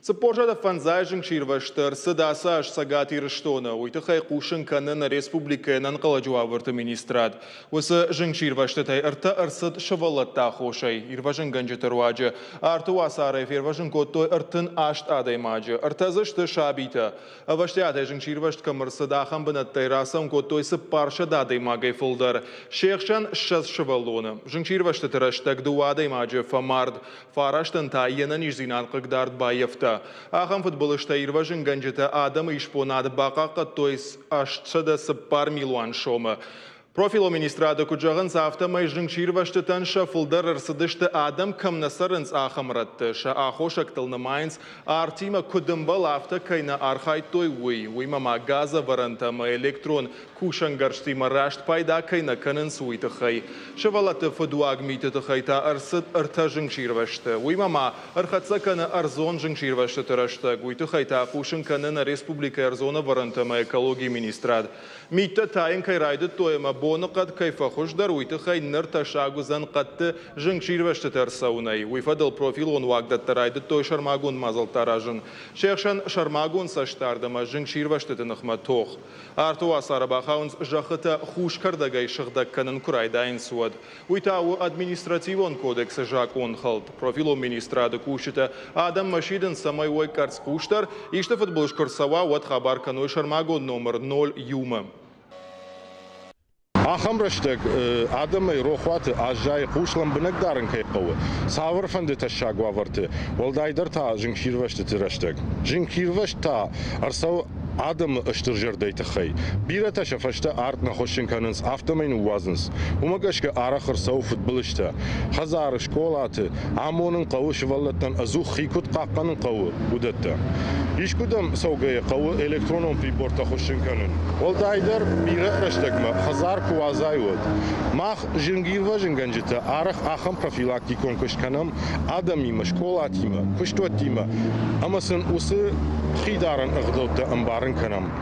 Споржада фанзайжың ширваштыр, сыдаса аш сагати рыштона, уйтықай қушын канын республикаянан қалажуавырты министрад. Осы жың ширваштытай ырта ырсыд шывалатта хошай, ирважын ганжытыруаджы, арту асарайф ирважын коттой ыртын ашт адаймаджы, ыртазышты шабита. Аваштядай жың ширвашт камырсыдахан бынаттай расан коттой сыппарша дадаймагай фулдар. Шеқшан шаз шывалоны. Жың ширвашты тыраштак дуадаймаджы фамард, фараштын тайенан ижзинан қыгдард байев. Ахам футболышта ирважын ганжыта адам ишпонады бақаққа тойс аштыда сыппар милуан шомы. Профило министрады күджағын сафта майжың ширваштытан шафылдар ырсыдышты адам камнасарынс ахамратты. Ша ахошак тылнымайынс артима күдімбал афта кайна архай той уймама газа варантама электрон кушангарштима рашт пайда кайна канын суйтықай. Шавалаты фудуаг митытықайта ырсыд ырта жың ширвашты. Уймама архатса каны арзон жың ширвашты тұрашты. Гуйтықайта кушын канына республика арзона варантама экология министрад. Митта тайын кайрайды тойма бонықат кайфа хушдар уйтықай ныр ташагузан қатты жың ширвашты тарсаунай. Уйфадыл профил он вагдаттарайды той шармагун мазалтаражын. Шеқшан шармагун саштардыма жың ширвашты тынықма тоқ. Арту асарабахаунс жақыта хушкардагай шықдак канын күрайдайын суад. Уйтауы административон кодексы жак он қалд. Профило министрады кушыта адам машидын самай ой карц куштар, ишті футболш курсава уат хабар каной шармагун номер 0 юма. Ахамраштак адамай рохваты ажай қушлам бінагдарын кайқауы. Савыр фанды ташагва варты. Олдайдар та жың ширвашты тираштак. Жың ширваш та арсау адам ыштыр жердейті қай. Бира таша фашта артна хошын канынс автомайны уазынс. Умагашка арахыр сау футболышта. Хазары школаты амонын қауы шываллаттан азух хикут қаққанын қауы удатта. Ишкудам саугая қауы электронон приборта хошын канын. Олдайдар бира раштакма хазар куазайуд. Мах жингирва жинганжита арах ахам профилактикон кышканам адамима школатима, кыштуатима. Амасын усы хидаран ығдылты амбарын канам.